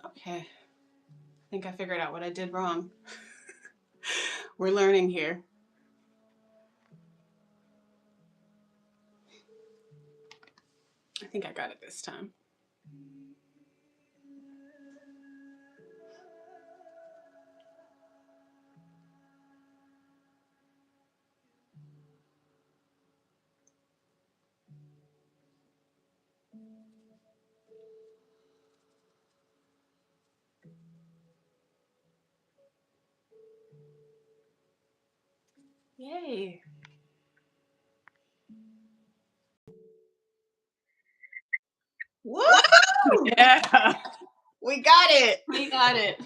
Okay, I think I figured out what I did wrong. We're learning here. I think I got it this time. Yay. Woo! Yeah, We got it. we got it.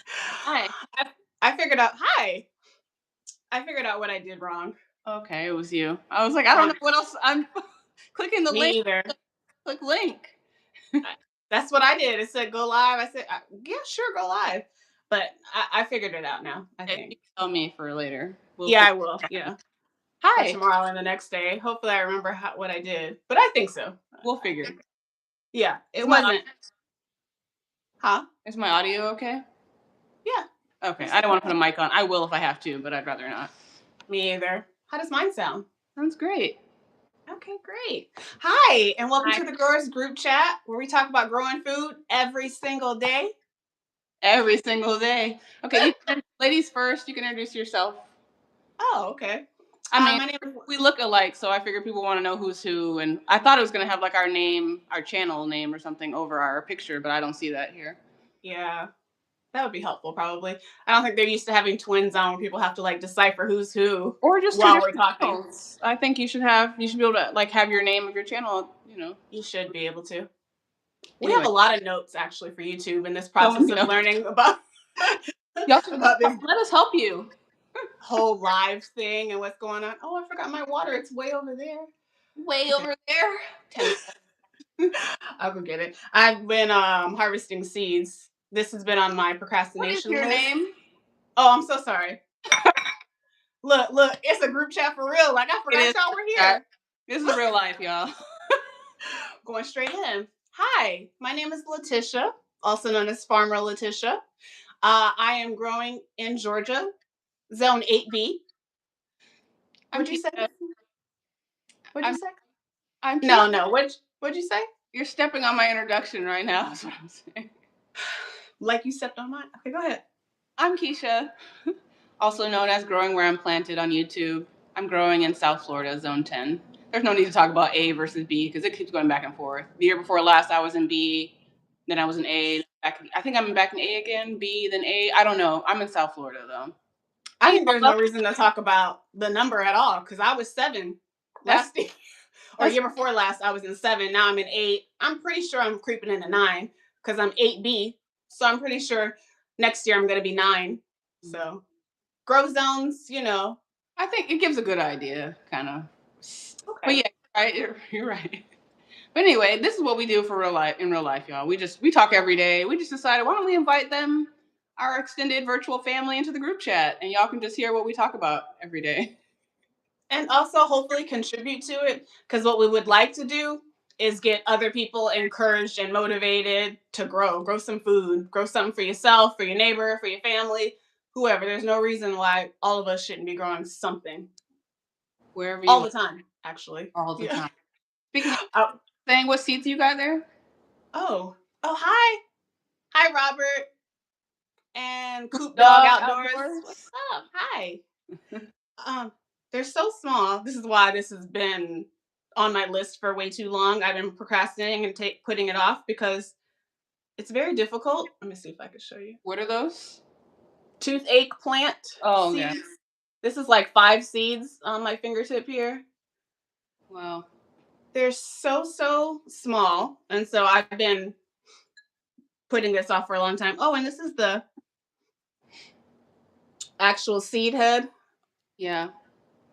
Hi. I figured out. Hi. I figured out what I did wrong. Okay, it was you. I was like, I don't know what else. I'm clicking the link. Me either. Click link. That's what I did. It said go live. I said, yeah, sure, go live. But I figured it out now, I Okay, think. you can tell me for later. Yeah, I will. Yeah. For Hi. tomorrow and the next day. Hopefully I remember what I did. But I think so. We'll figure. Yeah. It Is my wasn't. Huh? Is my audio okay? Yeah. Okay, I don't want to put a mic on. I will if I have to, but I'd rather not. Me either. How does mine sound? Sounds great. Okay, great. Hi, and welcome Hi. to the Growers Group Chat, where we talk about growing food every single day. Every single day. Okay, ladies first. You can introduce yourself. Oh, okay. I mean, my name is. we look alike, so I figured people want to know who's who. And I thought it was going to have like our name, our channel name or something over our picture, but I don't see that here. Yeah, that would be helpful, probably. I don't think they're used to having twins on where people have to like decipher who's who Or just while we're talking. channels. I think you should be able to like have your name of your channel, you know. You should be able to. We Anyway. have a lot of notes actually for YouTube in this process of learning about Y'all should about this let us help you. whole live thing and what's going on. Oh, I forgot my water. It's way over there. Way over there. I'll go get it. I've been harvesting seeds. This has been on my What is procrastination your list. name? Oh, I'm so sorry. Look, it's a group chat for real. Like I forgot y'all were here. This is real life, y'all. Going straight in. Hi, my name is Letitia, also known as Farmer Letitia. I am growing in Georgia, Zone 8B. What'd you say? What'd you say? No. What'd you say? You're stepping on my introduction right now. That's what I'm saying. Like you stepped on mine? Okay, go ahead. I'm Keisha, also known as Growing Where I'm Planted on YouTube. I'm growing in South Florida, Zone 10. There's no need to talk about A versus B because it keeps going back and forth. The year before last, I was in B, then I was in A. I think I'm back in A again, B, then A. I don't know. I'm in South Florida, though. I think there's no reason to talk about the number at all because I was 7 last year. Or year before last, I was in 7. Now I'm in 8. I'm pretty sure I'm creeping into 9 because I'm 8B. So I'm pretty sure next year I'm going to be 9. So growth zones, you know. I think it gives a good idea, kind of. Okay. But yeah, right, you're right. But anyway, this is what we do for real life in real life, y'all. We talk every day. We just decided, why don't we invite them, our extended virtual family, into the group chat, and y'all can just hear what we talk about every day. And also hopefully contribute to it because what we would like to do is get other people encouraged and motivated to grow some food, grow something for yourself, for your neighbor, for your family, whoever. There's no reason why all of us shouldn't be growing something. Wherever you all the time, actually. All the time. Speaking of saying, what seeds you got there? Oh, hi, Robert and Coop Dog Outdoors. What's up? Hi. They're so small. This is why this has been on my list for way too long. I've been procrastinating and putting it off because it's very difficult. Let me see if I can show you. What are those? Toothache plant. Oh, seeds. yeah. This is like 5 seeds on my fingertip here. Wow. They're so small. And so I've been putting this off for a long time. Oh, and this is the actual seed head. Yeah.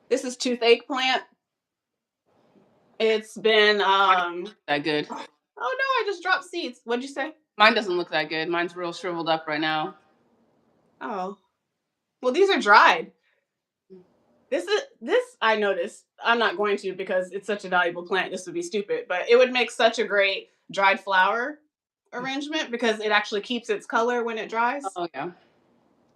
This is toothache plant. It's been that good. Oh no, I just dropped seeds. What'd you say? Mine doesn't look that good. Mine's real shriveled up right now. Oh. Well, these are dried. This I noticed. I'm not going to because it's such a valuable plant. This would be stupid, but it would make such a great dried flower. arrangement because it actually keeps its color when it dries. Oh yeah.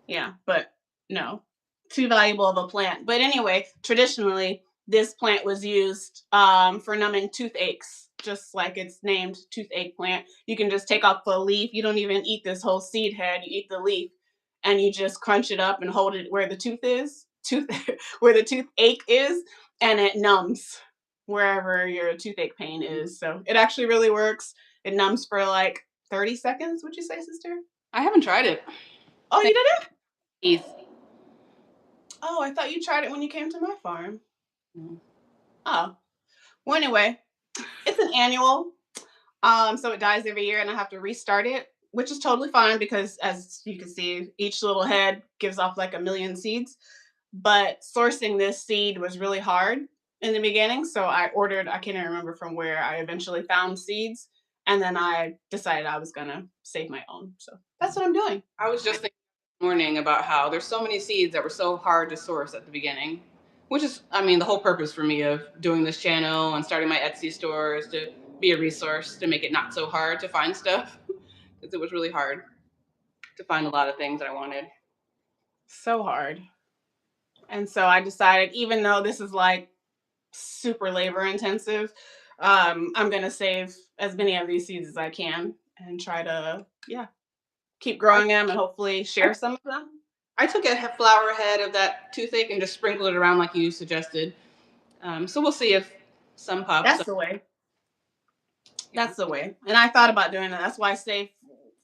Yeah, but no, too valuable of a plant. But anyway, traditionally, this plant was used for numbing toothaches, just like it's named toothache plant. You can just take off the leaf. You don't even eat this whole seed head. You eat the leaf, and you just crunch it up and hold it where the tooth where the toothache is, and it numbs wherever your toothache pain is. So it actually really works. It numbs for like 30 seconds. Would you say, sister? I haven't tried it. Oh, you didn't? Teeth. Oh, I thought you tried it when you came to my farm. Mm. Oh. Well, anyway, it's an annual. So it dies every year and I have to restart it, which is totally fine because as you can see, each little head gives off like a million seeds. But sourcing this seed was really hard in the beginning. So I can't even remember from where I eventually found seeds. And then I decided I was gonna save my own. So that's what I'm doing. I was just thinking this morning about how there's so many seeds that were so hard to source at the beginning, which is, I mean, the whole purpose for me of doing this channel and starting my Etsy store is to be a resource to make it not so hard to find stuff because it was really hard to find a lot of things that I wanted. So hard. And so I decided, even though this is like super labor intensive, I'm gonna save as many of these seeds as I can and try to keep growing them and hopefully share some of them. I took a flower head of that toothache and just sprinkled it around like you suggested. So we'll see if some pops That's up. the way. That's the way. And I thought about doing that. That's why I say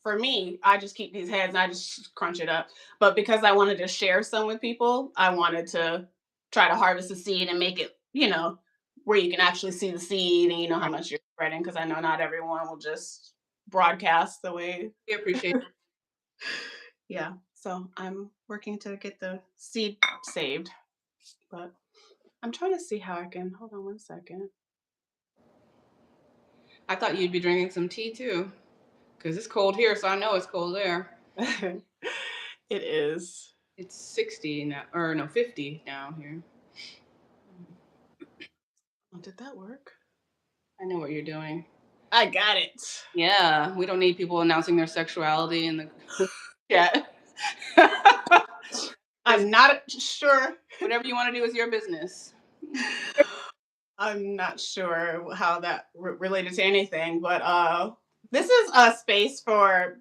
for me, I just keep these heads and I just crunch it up. But because I wanted to share some with people, I wanted to try to harvest the seed and make it, where you can actually see the seed and you know how much you're spreading. Because I know not everyone will just broadcast the way. We appreciate it. Yeah. So I'm working to get the seed saved. But I'm trying to see how I can. Hold on one second. I thought you'd be drinking some tea too, because it's cold here, so I know it's cold there. It is. It's 60 now, or no, 50 now here. Oh, did that work? I know what you're doing. I got it. Yeah, we don't need people announcing their sexuality in the chat. I'm not sure. Whatever you want to do is your business. I'm not sure how that related to anything, but this is a space for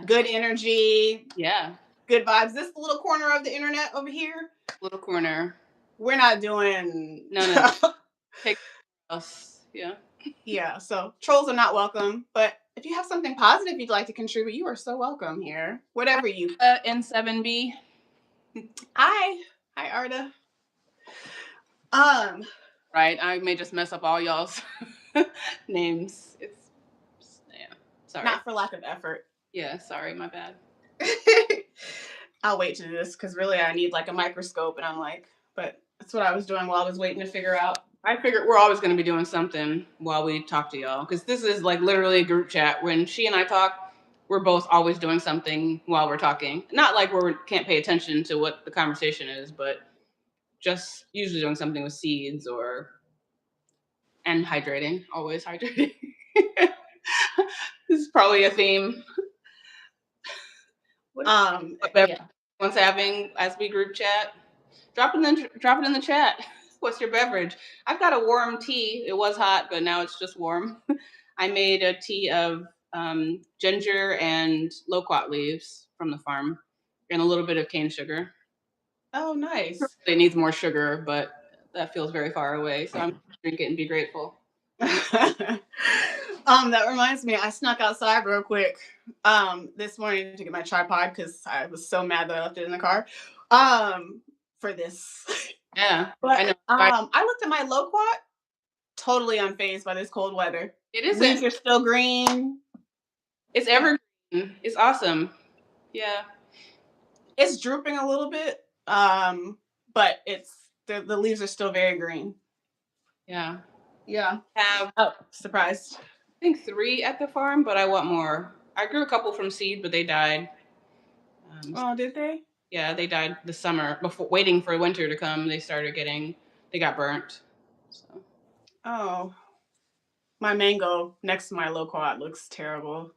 good energy. Yeah. Good vibes. This little corner of the internet over here. Little corner. We're not doing No. Take us. Yeah. Yeah. So trolls are not welcome. But if you have something positive you'd like to contribute, you are so welcome here. Whatever you. N7B. Hi, Arda. Right. I may just mess up all y'all's names. Sorry. Not for lack of effort. Yeah. Sorry. My bad. I'll wait to do this because really I need like a microscope, and I'm like, but that's what I was doing while I was waiting to figure out. I figured we're always going to be doing something while we talk to y'all because this is like literally a group chat. When she and I talk, we're both always doing something while we're talking. Not like we can't pay attention to what the conversation is, but just usually doing something with seeds and hydrating. Always hydrating. This is probably a theme. Everyone's having as we group chat. Drop it in the chat. What's your beverage? I've got a warm tea. It was hot, but now it's just warm. I made a tea of ginger and loquat leaves from the farm and a little bit of cane sugar. Oh, nice. It needs more sugar, but that feels very far away. So I'm going to drink it and be grateful. That reminds me, I snuck outside real quick this morning to get my tripod because I was so mad that I left it in the car for this. Yeah. But I know. I looked at my loquat, totally unfazed by this cold weather. It isn't. Leaves are still green. It's evergreen. It's awesome. Yeah. It's drooping a little bit, but it's the leaves are still very green. Yeah. Yeah. Surprised. I think 3 at the farm, but I want more. I grew a couple from seed, but they died. Oh, did they? Yeah, they died this summer. Before waiting for winter to come, they got burnt. So. Oh, my mango next to my loquat looks terrible.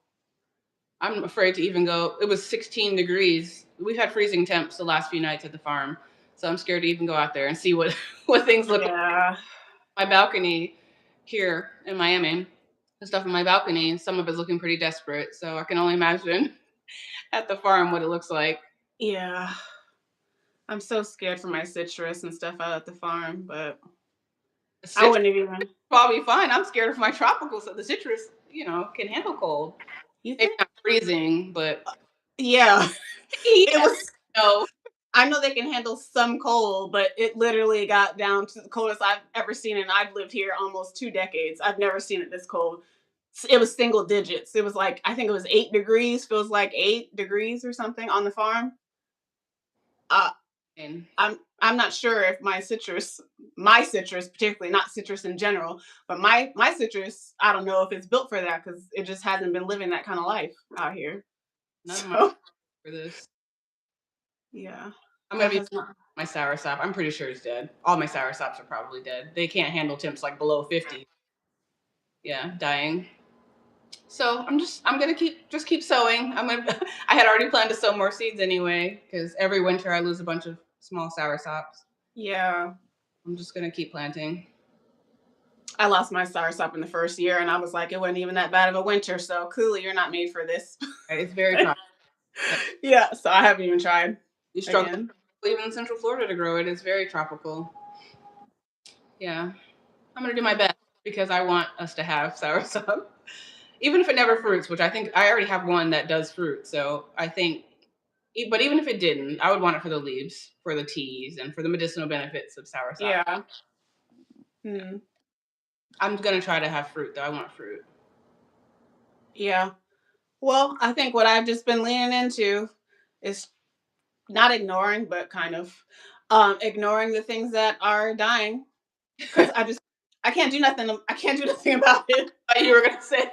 I'm afraid to even go. It was 16 degrees. We've had freezing temps the last few nights at the farm, so I'm scared to even go out there and see what what things look like. Yeah. My balcony here in Miami, the stuff on my balcony, some of it's looking pretty desperate. So I can only imagine at the farm what it looks like. Yeah. I'm so scared for my citrus and stuff out at the farm, but I Citrus wouldn't even. probably fine. I'm scared of my tropical, so the citrus, can handle cold. You Maybe think? not freezing, but Yeah. It yeah, was. no. I know they can handle some cold, but it literally got down to the coldest I've ever seen, and I've lived here almost 2 decades. I've never seen it this cold. It was single digits. It was like I think it was 8 degrees. Feels like 8 degrees or something on the farm. Uh, And I'm not sure if my citrus particularly, not citrus in general, but my citrus, I don't know if it's built for that because it just hasn't been living that kind of life out here. none of my So for this. yeah, I'm that gonna be has not. my soursop. I'm pretty sure it's dead. All my soursops are probably dead. They can't handle temps like below 50. Yeah, dying. So I'm gonna keep sowing. I had already planned to sow more seeds anyway, because every winter I lose a bunch of small soursops. Yeah, I'm just gonna keep planting. I lost my soursop in the first year, and I was like, it wasn't even that bad of a winter. So clearly, you're not made for this. It's very tropical. Yeah, so I haven't even tried You struggle again. even in Central Florida to grow it. It's very tropical. Yeah, I'm gonna do my best because I want us to have soursop, even if it never fruits. Which I think I already have one that does fruit. So I think, but even if it didn't, I would want it for the leaves, for the teas, and for the medicinal benefits of soursop. Yeah. Hmm. I'm gonna try to have fruit though. I want fruit. Yeah. Well, I think what I've just been leaning into is not ignoring, but kind of ignoring the things that are dying because I can't do nothing. I can't do nothing about it. I thought you were gonna say.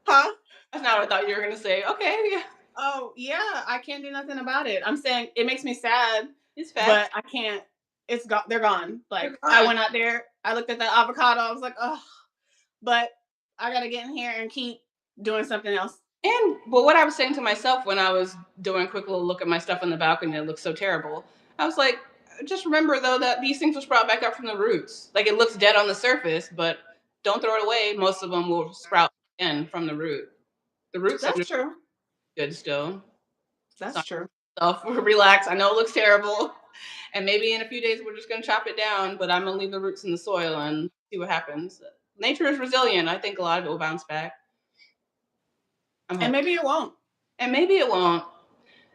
Huh? That's not what I thought you were gonna say. Okay, yeah, Oh yeah, I can't do nothing about it. I'm saying it makes me sad, it's fast. but I can't. It's gone. They're gone. Like They're I gone. went out there, I looked at that avocado. I was like, oh, but I gotta get in here and keep doing something else. And but what I was saying to myself when I was doing a quick little look at my stuff on the balcony that looks so terrible, I was like, just remember though that these things will sprout back up from the roots. Like it looks dead on the surface, but don't throw it away. Most of them will sprout again from the root. The roots are That's true. good still. So, That's true. relax. I know it looks terrible. And maybe in a few days we're just gonna chop it down, but I'm gonna leave the roots in the soil and see what happens. Nature is resilient. I think a lot of it will bounce back. And maybe it won't. And maybe it won't.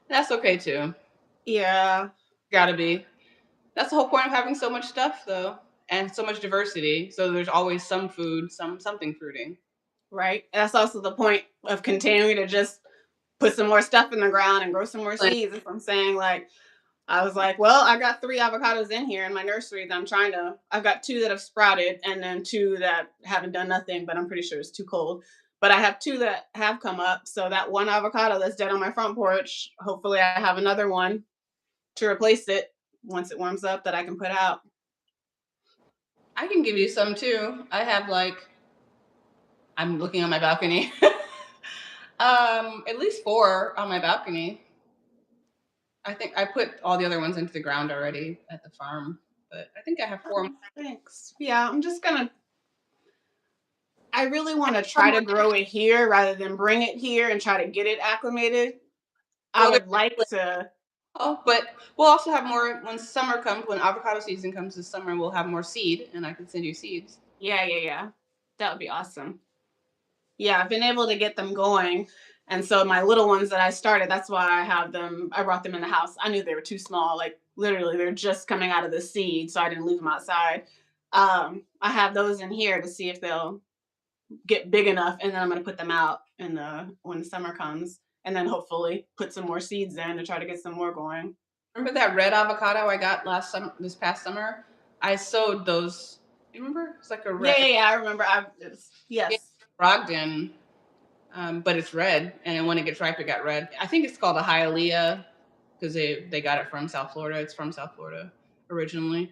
That's okay too. Yeah. Gotta be. That's the whole point of having so much stuff though. And so much diversity. So there's always some food, something fruiting. Right. That's also the point of continuing to just put some more stuff in the ground and grow some more seeds. If I'm saying like I was like, well, I got 3 avocados in here in my nursery that I've got 2 that have sprouted and then 2 that haven't done nothing, but I'm pretty sure it's too cold. But I have 2 that have come up. So that one avocado that's dead on my front porch, hopefully I have another one to replace it once it warms up that I can put out. I can give you some too. I have I'm looking on my balcony. At least 4 on my balcony. I think I put all the other ones into the ground already at the farm, but I think I have 4. Thanks. Yeah, I really want to try to grow it here rather than bring it here and try to get it acclimated. I would like to. Oh, but we'll also have more when summer comes. When avocado season comes this summer, we'll have more seed, and I can send you seeds. Yeah. That would be awesome. Yeah, I've been able to get them going. And so my little ones that I started, that's why I brought them in the house. I knew they were too small. Like literally, they're just coming out of the seed. So I didn't leave them outside. I have those in here to see if they'll get big enough. And then I'm going to put them out when the summer comes. And then hopefully put some more seeds in to try to get some more going. Remember that red avocado I got this past summer? I sowed those. You remember? It's like a red. Yeah, I remember. Yes. It's Brogdon, but it's red, and when it gets ripe, it got red. I think it's called a Hialeah because they got it from South Florida. It's from South Florida originally.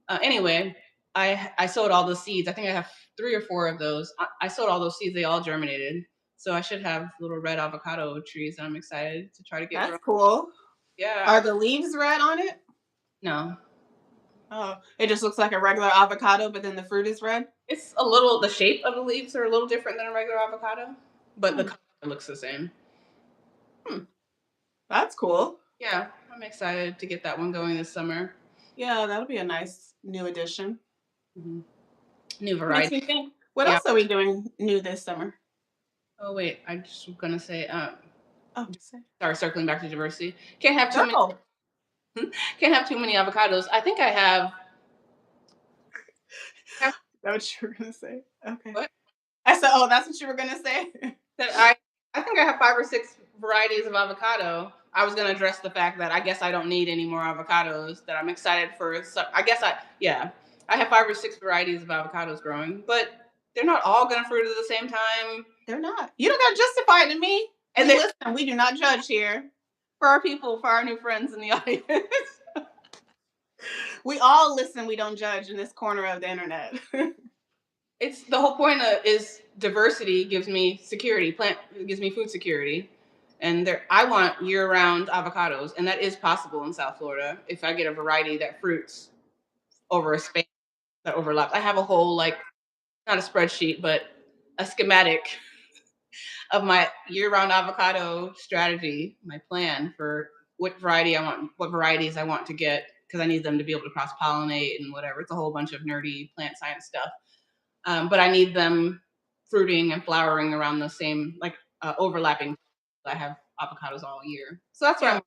Anyway, I sowed all those seeds. I think I have 3 or 4 of those. I sowed all those seeds. They all germinated. So I should have little red avocado trees that I'm excited to try to get That's grown. cool. Yeah. Are the leaves red on it? No. Oh, it just looks like a regular avocado, but then the fruit is red? It's the shape of the leaves are a little different than a regular avocado, but the color looks the same. That's cool. Yeah, I'm excited to get that one going this summer. Yeah, that'll be a nice new addition. New Makes variety. me think, what Yeah. else are we doing new this summer? Oh wait, I just was gonna say, Say. sorry, circling back to diversity. Can't have too No. many avocados. I think I have. Is that what you were gonna say? Okay. What? I said, oh, that's what you were gonna say? That I think I have 5 or 6 varieties of avocado. I was gonna address the fact that I guess I don't need any more avocados. That I'm excited for. So I guess I have 5 or 6 varieties of avocados growing, but they're not all gonna fruit at the same time. They're not. You don't gotta justify it to me. And listen, we do not judge here. For our new friends in the audience. We all listen, we don't judge in this corner of the internet. It's the whole point is diversity gives me security. It gives me food security. And I want year-round avocados, and that is possible in South Florida if I get a variety that fruits over a space that overlaps. I have a whole, like, not a spreadsheet, but a schematic of my year-round avocado strategy, my plan for what varieties I want to get, because I need them to be able to cross-pollinate and whatever. It's a whole bunch of nerdy plant science stuff. But I need them fruiting and flowering around the same, like, overlapping. I have avocados all year. So that's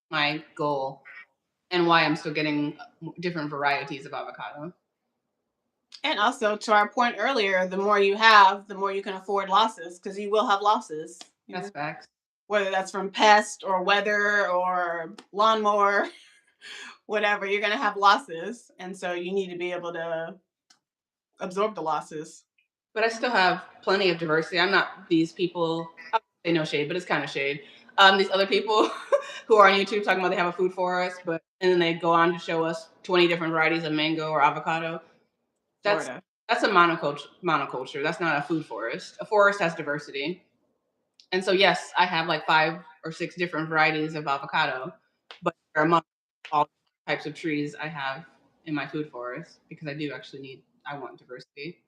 my goal and why I'm still getting different varieties of avocado. And also, to our point earlier, the more you have, the more you can afford losses, because you will have losses. That's facts. Whether that's from pest or weather or lawnmower, whatever, you're going to have losses. And so you need to be able to absorb the losses. But I still have plenty of diversity. I'm not these people, I say no shade, but it's kind of shade. These other people who are on YouTube talking about they have a food forest, and then they go on to show us 20 different varieties of mango or avocado. That's a monoculture. That's not a food forest. A forest has diversity. And so, yes, I have like 5 or 6 different varieties of avocado, but they're among all types of trees I have in my food forest, because I want diversity.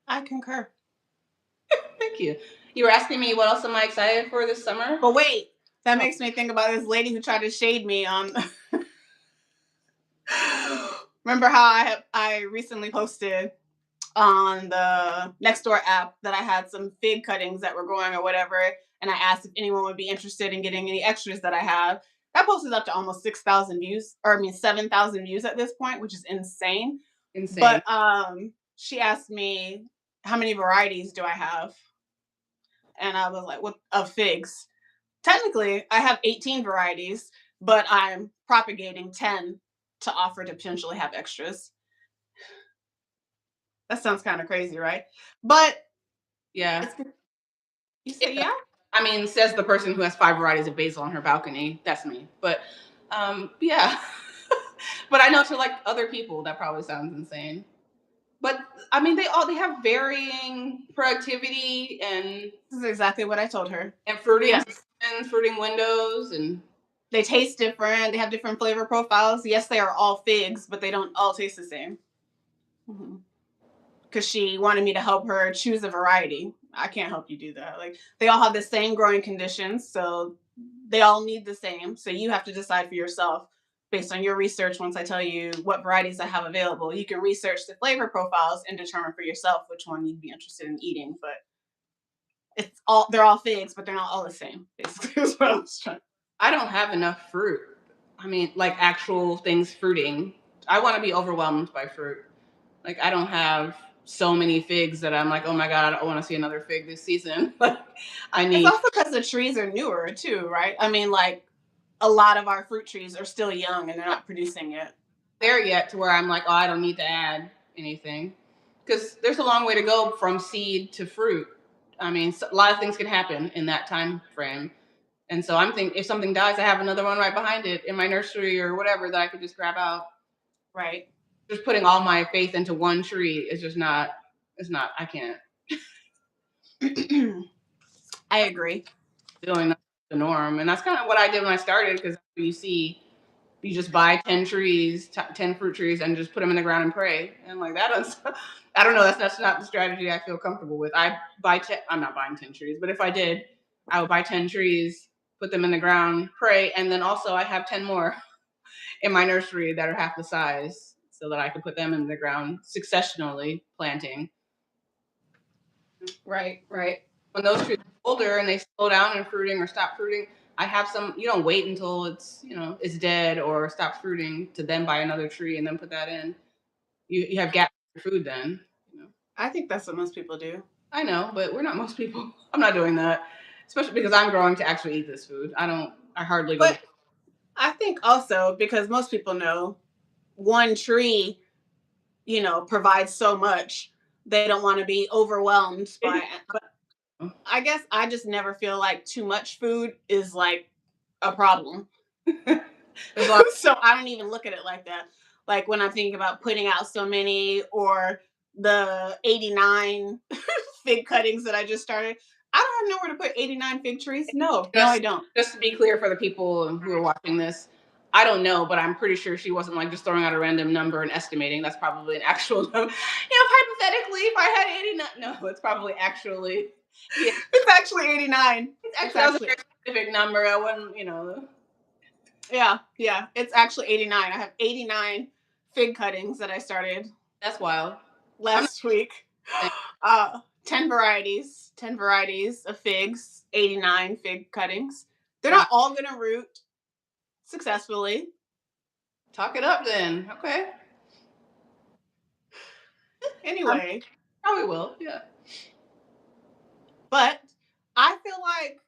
I concur. Thank you. You were asking me what else am I excited for this summer? But wait, that makes me think about this lady who tried to shade me on. Remember how I recently posted on the Nextdoor app that I had some fig cuttings that were growing or whatever, and I asked if anyone would be interested in getting any extras that I have. That post is up to almost 6,000 views, 7,000 views at this point, which is insane. But she asked me, how many varieties do I have? And I was like, what, of figs? Technically, I have 18 varieties, but I'm propagating 10 to offer to potentially have extras. That sounds kind of crazy, right? But yeah. You say yeah? I mean, says the person who has 5 varieties of basil on her balcony. That's me. But yeah. But I know to like other people that probably sounds insane. But I mean, they have varying productivity, and this is exactly what I told her. And fruiting and fruiting windows, and they taste different. They have different flavor profiles. Yes, they are all figs, but they don't all taste the same. Because she wanted me to help her choose a variety. I can't help you do that. Like, they all have the same growing conditions, so they all need the same. So you have to decide for yourself based on your research. Once I tell you what varieties I have available, you can research the flavor profiles and determine for yourself which one you'd be interested in eating. But they're all figs, but they're not all the same, basically, is what I was trying. I don't have enough fruit. I mean, like actual things fruiting. I want to be overwhelmed by fruit. Like, I don't have so many figs that I'm like, oh my God, I don't want to see another fig this season. But it's also because the trees are newer too, right? I mean, like, a lot of our fruit trees are still young and they're not producing yet. There yet to where I'm like, oh, I don't need to add anything. Because there's a long way to go from seed to fruit. I mean, a lot of things can happen in that time frame. And so I'm thinking, if something dies, I have another one right behind it in my nursery or whatever that I could just grab out. Right. Just putting all my faith into one tree is just not, I can't. I agree. Doing the norm, and that's kind of what I did when I started. Because you see, you just buy 10 trees, 10 fruit trees, and just put them in the ground and pray. And like that is, I don't know. That's not the strategy I feel comfortable with. I'm not buying 10 trees, but if I did, I would buy 10 trees, put them in the ground, pray, and then also I have 10 more in my nursery that are half the size, so that I could put them in the ground successionally planting. Right. When those trees are older and they slow down in fruiting or stop fruiting, I have some. You don't wait until it's dead or stops fruiting to then buy another tree and then put that in. You have gaps in food then. I think that's what most people do. I know, but we're not most people. I'm not doing that, especially because I'm growing to actually eat this food. I hardly go. But I think also because most people know one tree, provides so much, they don't want to be overwhelmed by it. But I guess I just never feel like too much food is like a problem. So I don't even look at it like that. Like when I'm thinking about putting out so many, or the 89 fig cuttings that I just started. I don't have nowhere to put 89 fig trees. No, I don't. Just to be clear for the people who are watching this, I don't know, but I'm pretty sure she wasn't like just throwing out a random number and estimating. That's probably an actual number. Hypothetically, if I had 89, no, it's probably actually. Yeah. It's actually 89. It's actually a very specific number. I wouldn't, Yeah, it's actually 89. I have 89 fig cuttings that I started. That's wild. Last week. 10 varieties of figs, 89 fig cuttings. They're not all going to root successfully. Talk it up then. Okay. Anyway. Probably will, yeah. But I feel like,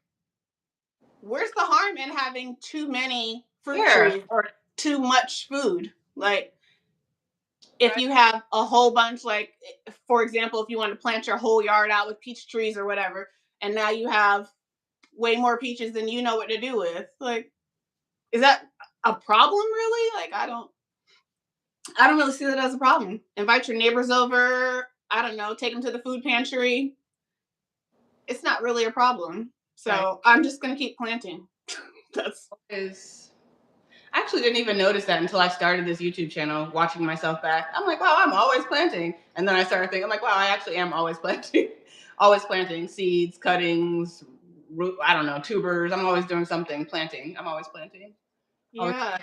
where's the harm in having too many fruit trees or too much food? Like, if you have a whole bunch, like, for example, if you want to plant your whole yard out with peach trees or whatever, and now you have way more peaches than you know what to do with, like, is that a problem really? Like, I don't really see that as a problem. Invite your neighbors over. I don't know, take them to the food pantry. It's not really a problem. So I'm just going to keep planting. I actually didn't even notice that until I started this YouTube channel, watching myself back. I'm like, wow, I'm always planting. And then I started thinking, I'm like, wow, I actually am always planting. Always planting seeds, cuttings, root, I don't know, tubers. I'm always doing something, planting. I'm always planting. Yeah,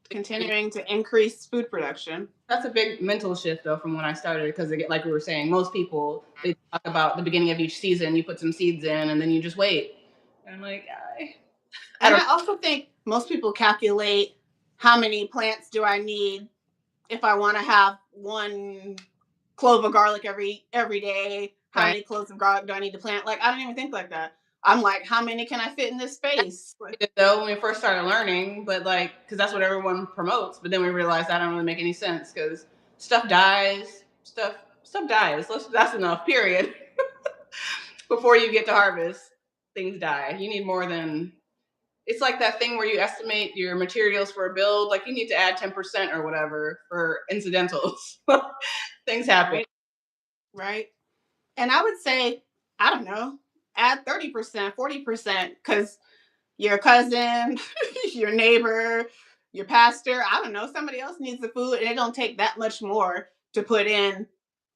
continuing to increase food production. That's a big mental shift, though, from when I started, because like we were saying, most people, they talk about the beginning of each season, you put some seeds in, and then you just wait. And I'm like, I also think most people calculate how many plants do I need if I want to have 1 clove of garlic every day. How many cloves of garlic do I need to plant? Like, I don't even think like that. I'm like, how many can I fit in this space? Though when we first started learning, but because that's what everyone promotes. But then we realized that don't really make any sense, because stuff dies. Stuff dies. That's enough. Period. Before you get to harvest, things die. You need more than. It's like that thing where you estimate your materials for a build. Like, you need to add 10% or whatever for incidentals. Things happen. Right. And I would say, I don't know, add 30%, 40%, because your cousin, your neighbor, your pastor, I don't know, somebody else needs the food, and it don't take that much more to put in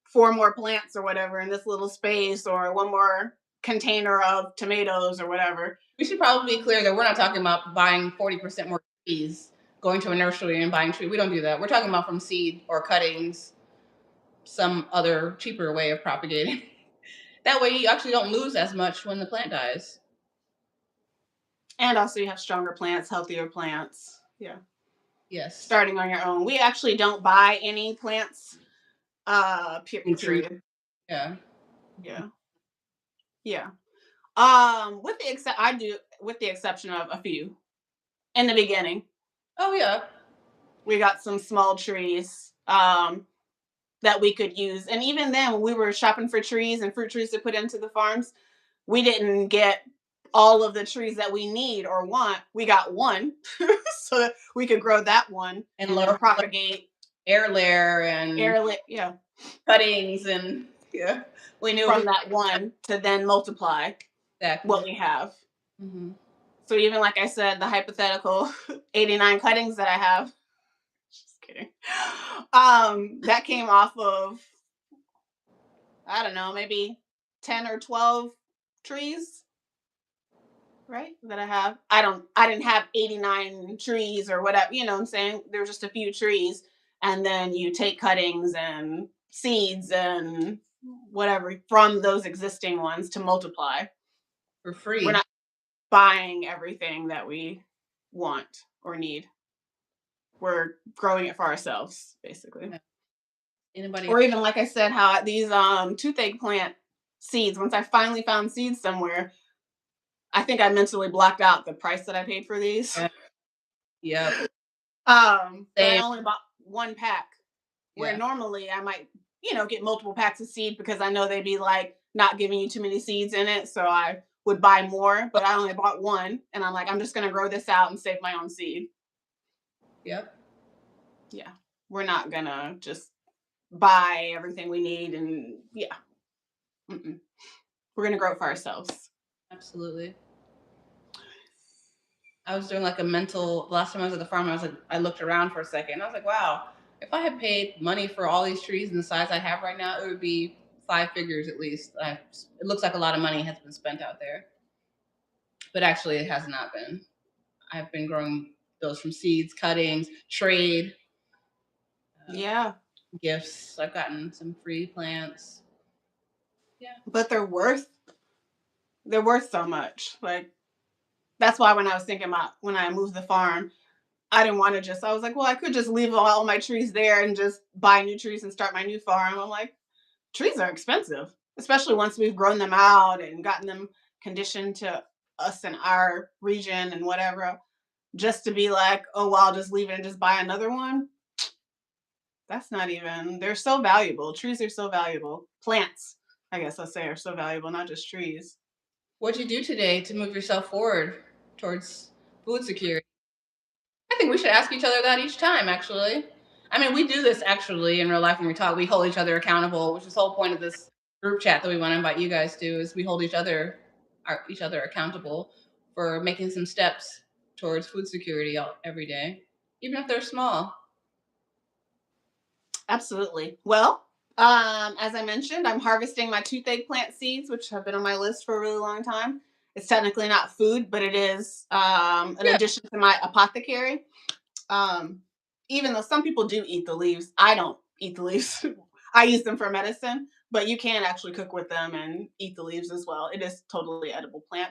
4 more plants or whatever in this little space, or 1 more container of tomatoes or whatever. We should probably be clear that we're not talking about buying 40% more trees, going to a nursery and buying trees. We don't do that. We're talking about from seed or cuttings, some other cheaper way of propagating. That way you actually don't lose as much when the plant dies. And also you have stronger plants, healthier plants. Yeah. Yes. Starting on your own. We actually don't buy any plants period. Yeah. With the exception of a few in the beginning. Oh yeah. We got some small trees that we could use. And even then, when we were shopping for trees and fruit trees to put into the farms, we didn't get all of the trees that we need or want. We got 1 so that we could grow that one and propagate air layer, yeah, cuttings and Yeah. We knew from that one to then multiply exactly what we have. Mm-hmm. So even like I said, the hypothetical 89 cuttings that I have, just kidding. That came off of, I don't know, maybe 10 or 12 trees, right? That I have. I didn't have 89 trees or whatever, you know what I'm saying? There were just a few trees. And then you take cuttings and seeds and whatever from those existing ones to multiply. For free. We're not buying everything that we want or need. We're growing it for ourselves, basically. Anybody? Or even like I said, how these toothache plant seeds, once I finally found seeds somewhere, I think I mentally blocked out the price that I paid for these. Yep. But I only bought one pack. Where normally I might, get multiple packs of seed because I know they'd be like not giving you too many seeds in it. So I would buy more, but I only bought one. And I'm like, I'm just going to grow this out and save my own seed. Yep. Yeah. We're not going to just buy everything we need. And yeah. Mm-mm. We're going to grow it for ourselves. Absolutely. I was doing like a mental, last time I was at the farm, I looked around for a second. I was like, wow, if I had paid money for all these trees in the size I have right now, it would be 5 figures at least. It looks like a lot of money has been spent out there. But actually, it has not been. I've been growing those from seeds, cuttings, trade. Gifts. I've gotten some free plants. Yeah. But they're worth so much. Like, that's why when I was thinking about when I moved the farm, I didn't want to I was like, well, I could just leave all my trees there and just buy new trees and start my new farm. I'm like, trees are expensive, especially once we've grown them out and gotten them conditioned to us in our region and whatever. Just to be like, oh, well, I'll just leave it and just buy another one. That's not even, they're so valuable. Trees are so valuable. Plants, I guess I'll say, are so valuable, not just trees. What'd you do today to move yourself forward towards food security? I think we should ask each other that each time, actually. I mean, we do this actually in real life when we talk. We hold each other accountable, which is the whole point of this group chat that we want to invite you guys to, is we hold each other accountable for making some steps towards food security every day, even if they're small. Absolutely. Well, as I mentioned, I'm harvesting my toothache plant seeds, which have been on my list for a really long time. It's technically not food, but it is an addition to my apothecary. Even though some people do eat the leaves, I don't eat the leaves. I use them for medicine, but you can actually cook with them and eat the leaves as well. It is totally edible plant.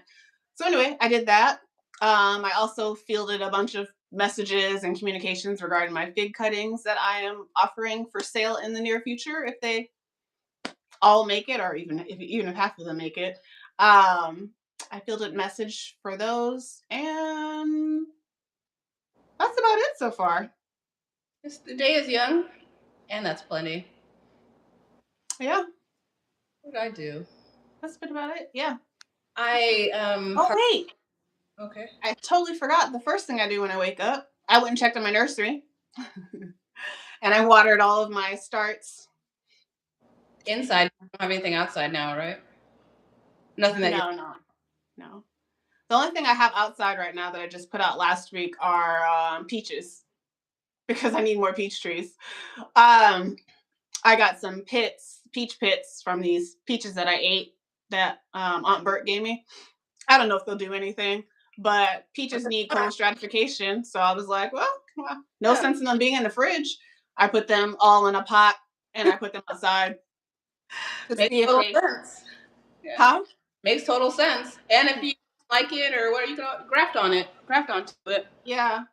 So anyway, I did that. I also fielded a bunch of messages and communications regarding my fig cuttings that I am offering for sale in the near future if they all make it, or even if half of them make it. I fielded a message for those, and that's about it so far. The day is young, and that's plenty. Yeah. What did I do? That's been about it. Yeah. Oh, wait. Okay. I totally forgot. The first thing I do when I wake up, I went and checked on my nursery. And I watered all of my starts. Inside, you don't have anything outside now, right? Nothing that No. The only thing I have outside right now that I just put out last week are peaches, because I need more peach trees. I got some peach pits from these peaches that I ate that Aunt Bert gave me. I don't know if they'll do anything, but peaches need cold stratification. So I was like, well, no sense in them being in the fridge. I put them all in a pot and I put them outside. Makes total sense. Yeah. Huh? Makes total sense. And if you like it or what, you can graft onto it. Yeah.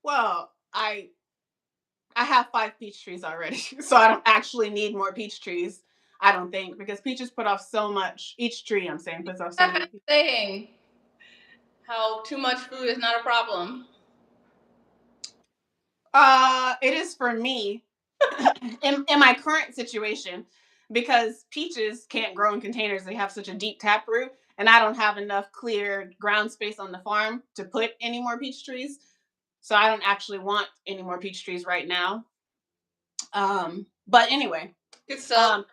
Well, I have 5 peach trees already, so I don't actually need more peach trees. I don't think, because peaches put off so much. Each tree, I'm saying, puts off so much. Saying how too much food is not a problem. It is for me in my current situation, because peaches can't grow in containers. They have such a deep taproot, and I don't have enough clear ground space on the farm to put any more peach trees. So I don't actually want any more peach trees right now. But anyway, Good stuff.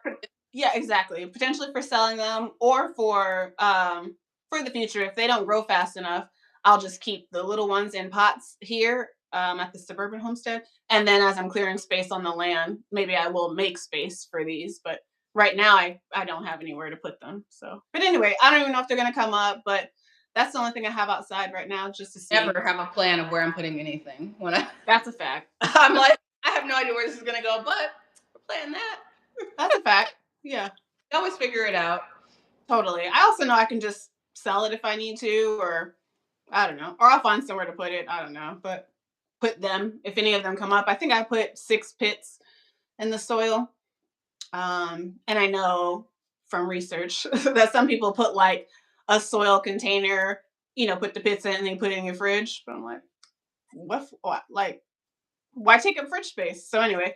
Yeah, exactly. Potentially for selling them or for the future. If they don't grow fast enough, I'll just keep the little ones in pots here at the suburban homestead. And then as I'm clearing space on the land, maybe I will make space for these. But right now I don't have anywhere to put them. So but anyway, I don't even know if they're gonna come up, but that's the only thing I have outside right now just to see. Never have a plan of where I'm putting anything. When That's a fact. I'm like, I have no idea where this is gonna go, but we're playing that. That's a fact. Yeah. I always figure it out. Totally. I also know I can just sell it if I need to, or I don't know, or I'll find somewhere to put it. I don't know, but put them if any of them come up. I think I put 6 pits in the soil, and I know from research that some people put like a soil container, put the pits in and then put it in your fridge. But I'm like, what? Like, why take up fridge space? So anyway,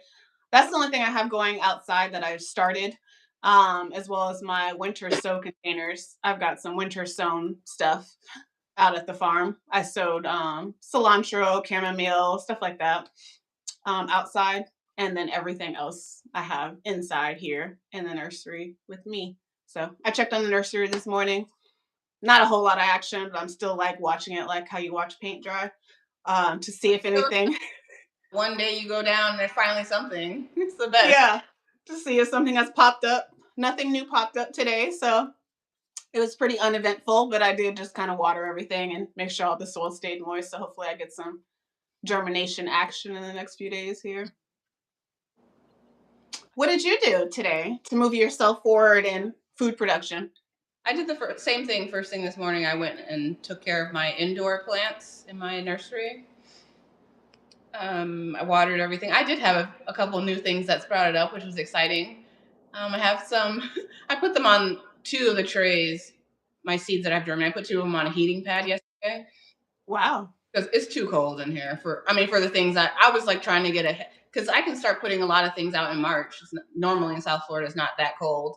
that's the only thing I have going outside that I've started, as well as my winter sow containers. I've got some winter sown stuff out at the farm. I sowed cilantro, chamomile, stuff like that outside. And then everything else I have inside here in the nursery with me. So I checked on the nursery this morning. Not a whole lot of action, but I'm still like watching it like how you watch paint dry, to see if anything. One day you go down and there's finally something. It's the best. Yeah, to see if something has popped up. Nothing new popped up today, so it was pretty uneventful, but I did just kind of water everything and make sure all the soil stayed moist. So hopefully I get some germination action in the next few days here. What did you do today to move yourself forward in food production? I did the same thing first thing this morning. I went and took care of my indoor plants in my nursery. I watered everything. I did have a couple new things that sprouted up, which was exciting. I have some, I put them on 2 of the trays, my seeds that I've germinated. I put 2 of them on a heating pad yesterday. Wow. Because it's too cold in here for the things that I was like trying to get ahead. Because I can start putting a lot of things out in March. Normally in South Florida, it's not that cold.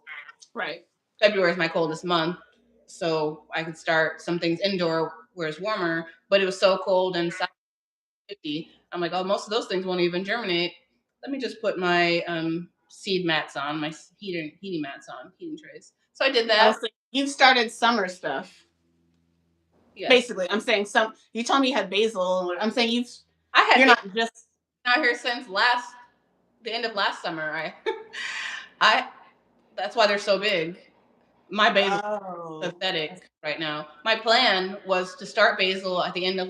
Right. February is my coldest month. So I could start some things indoor where it's warmer, but it was so cold and 50. I'm like, oh, most of those things won't even germinate. Let me just put my seed mats on, my heating trays. So I did that. So you've started summer stuff. Yes. Basically, I'm saying you told me you had basil. I'm saying you're not just out here since the end of last summer. That's why they're so big. My basil is pathetic right now. My plan was to start basil at the end of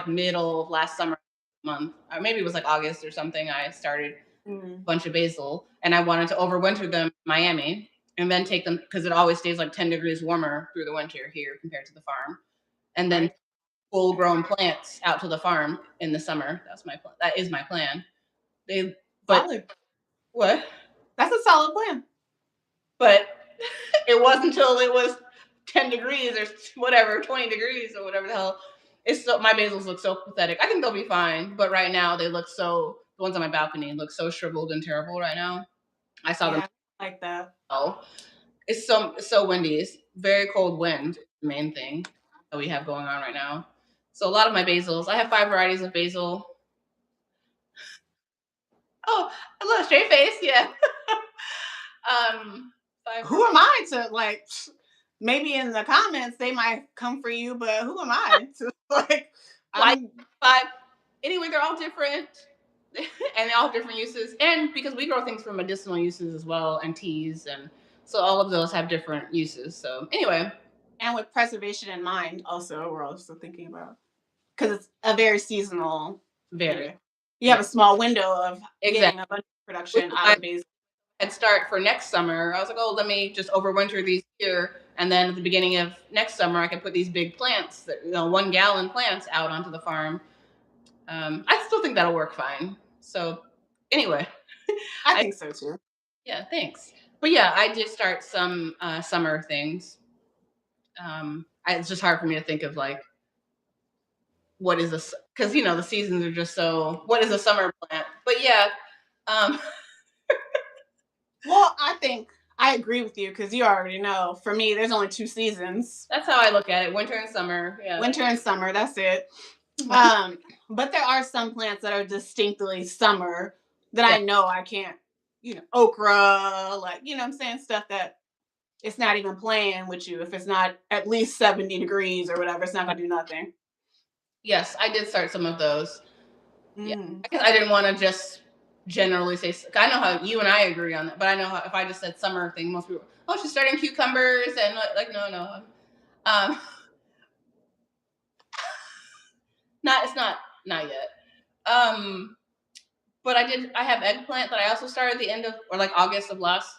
middle of last summer month, or maybe it was like August or something. I started a bunch of basil, and I wanted to overwinter them in Miami and then take them, because it always stays like 10 degrees warmer through the winter here compared to the farm, and then full grown plants out to the farm in the summer. That's my plan. That is my plan. Solid. What? That's a solid plan. But it wasn't until it was 10 degrees or whatever, 20 degrees or whatever the hell. My basils look so pathetic. I think they'll be fine, but right now they look the ones on my balcony look so shriveled and terrible right now. I saw them like that. Oh, it's so windy. It's very cold wind, the main thing that we have going on right now. So a lot of my basils, I have 5 varieties of basil. Oh, a little straight face, yeah. Who am I to maybe in the comments they might come for you, but who am I to five? Anyway, they're all different, and they all have different uses. And because we grow things for medicinal uses as well, and teas, and so all of those have different uses. So anyway, and with preservation in mind, also we're also thinking about, because it's a very seasonal. You have a small window of getting a bunch of production out of basil. I'd start for next summer. I was like, oh, let me just overwinter these here, and then at the beginning of next summer, I could put these big plants, 1-gallon plants, out onto the farm. I still think that'll work fine. So anyway, I think so too. Yeah, thanks. But yeah, I did start some summer things. It's just hard for me to think of what is this, because the seasons are just so. What is a summer plant? But yeah. Well, I think I agree with you, because you already know. For me, there's only 2 seasons. That's how I look at it: winter and summer. Yeah. Winter and summer. That's it. But there are some plants that are distinctly summer that I know I can't okra, like, what I'm saying, stuff that it's not even playing with you. If it's not at least 70 degrees or whatever, it's not gonna do nothing. Yes, I did start some of those. Yeah, Mm. I guess I didn't want to just generally say. I know how you and I agree on that, but I know how if I just said summer thing, most people, oh, she's starting cucumbers and like no, not yet. But I have eggplant that I also started at the end of or like August of last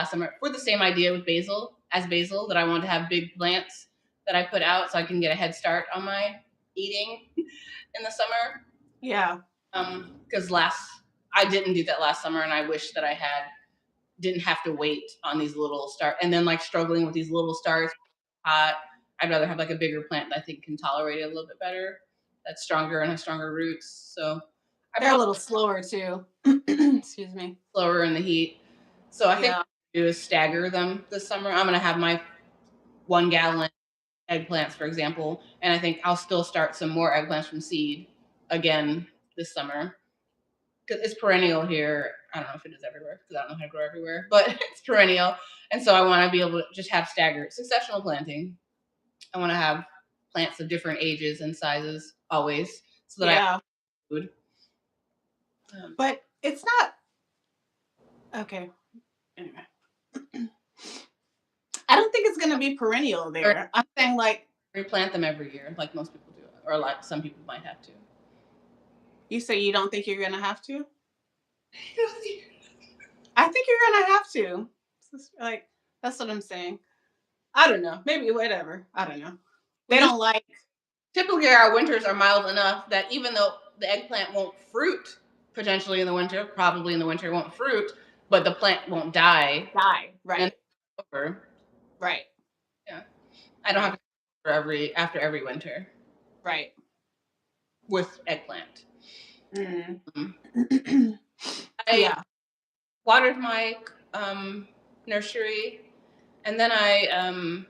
summer for the same idea with basil that I wanted to have big plants that I put out so I can get a head start on my eating in the summer. Yeah. Because I didn't do that last summer, and I wish that I didn't have to wait on these little start and then like struggling with these little starts. I'd rather have like a bigger plant that I think can tolerate it a little bit better. That's stronger and has stronger roots. So they're a little slower too. Excuse me. Slower in the heat. So I think what I do is stagger them this summer. I'm going to have my 1 gallon eggplants, for example, and I think I'll still start some more eggplants from seed again this summer because it's perennial here. I don't know if it is everywhere because I don't know how to grow everywhere, but it's perennial. And so I want to be able to just have staggered successional planting. I want to have plants of different ages and sizes always so that I have food. But it's not okay. Anyway, I don't think it's going to be perennial there. I'm saying like replant them every year, like most people do, or like some people might have to. You say you don't think you're going to have to? I think you're going to have to. Like that's what I'm saying. I don't know. Maybe whatever. I don't know. They don't like. Typically, our winters are mild enough that even though the eggplant won't fruit potentially in the winter, probably in the winter it won't fruit, but the plant won't die. Right. Right. Yeah. I don't have to after every winter. Right. With eggplant. Mm. I watered my nursery, and then I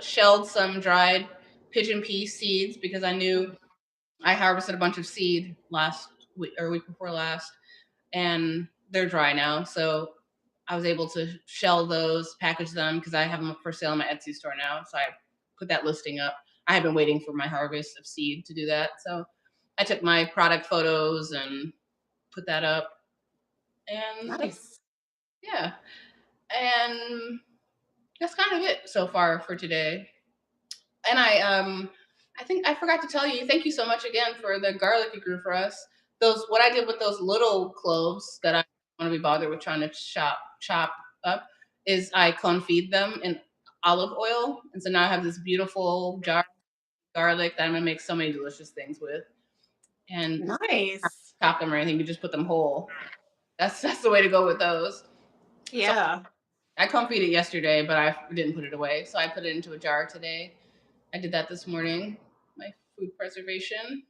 shelled some dried pigeon pea seeds because I knew I harvested a bunch of seed last week or week before last, and they're dry now. So I was able to shell those, package them because I have them for sale in my Etsy store now. So I put that listing up. I have been waiting for my harvest of seed to do that. So I took my product photos and put that up. And nice. Yeah. And that's kind of it so far for today. And I think I forgot to tell you, thank you so much again for the garlic you grew for us. What I did with those little cloves that I don't want to be bothered with trying to chop up is I confit them in olive oil. And so now I have this beautiful jar of garlic that I'm gonna make so many delicious things with. And nice. Chop them or anything, you just put them whole. That's the way to go with those. Yeah. So I confit it yesterday, but I didn't put it away. So I put it into a jar today. I did that this morning. My food preservation.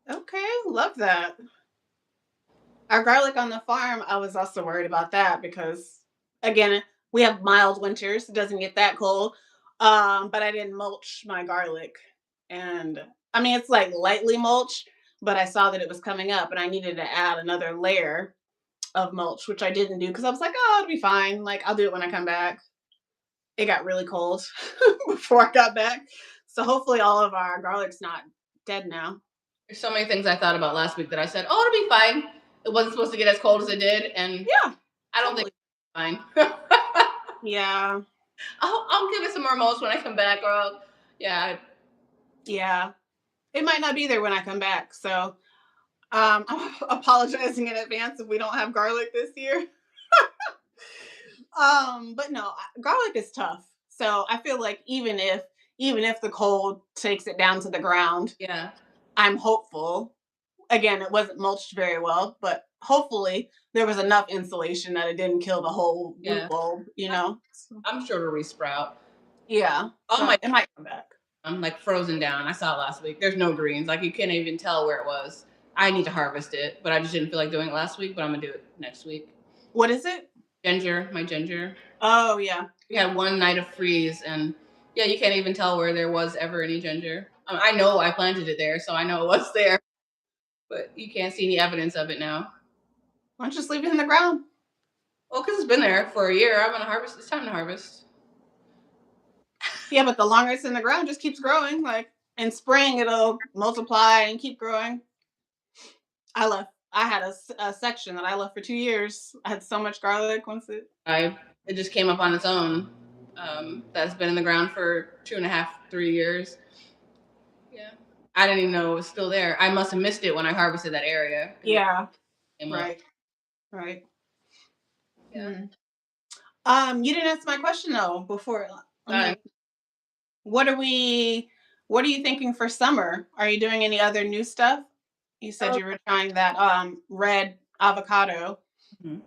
Okay, love that. Our garlic on the farm, I was also worried about that because, again, we have mild winters. It doesn't get that cold. But I didn't mulch my garlic. And I mean, it's like lightly mulch, but I saw that it was coming up and I needed to add another layer of mulch, which I didn't do because I was like, oh, it'll be fine. Like, I'll do it when I come back. It got really cold before I got back. So hopefully all of our garlic's not dead now. There's so many things I thought about last week that I said, oh, it'll be fine. It wasn't supposed to get as cold as it did. And yeah, I don't think it's fine. Yeah. I'll give it some more mulch when I come back. Or yeah. It might not be there when I come back. So I'm apologizing in advance if we don't have garlic this year. But no, garlic is tough. So I feel like even if the cold takes it down to the ground, I'm hopeful. Again, it wasn't mulched very well, but hopefully there was enough insulation that it didn't kill the whole root bulb, I'm sure it'll resprout. Yeah. It might come back. I'm like frozen down. I saw it last week. There's no greens. Like you can't even tell where it was. I need to harvest it, but I just didn't feel like doing it last week, but I'm gonna do it next week. What is it? My ginger. Oh yeah. We had one night of freeze and you can't even tell where there was ever any ginger. I know I planted it there, so I know it was there. But you can't see any evidence of it now. Why don't you just leave it in the ground? Well, because it's been there for a year. I'm gonna harvest. It's time to harvest. Yeah, but the longer it's in the ground, it just keeps growing. Like in spring, it'll multiply and keep growing. I had a section that I left for 2 years. I had so much garlic once it just came up on its own. That's been in the ground for 2.5, 3 years. Yeah, I didn't even know it was still there. I must have missed it when I harvested that area. Yeah. Right. Right. Yeah. You didn't answer my question though before. What are you thinking for summer? Are you doing any other new stuff? You said you were trying that red avocado. Mm-hmm.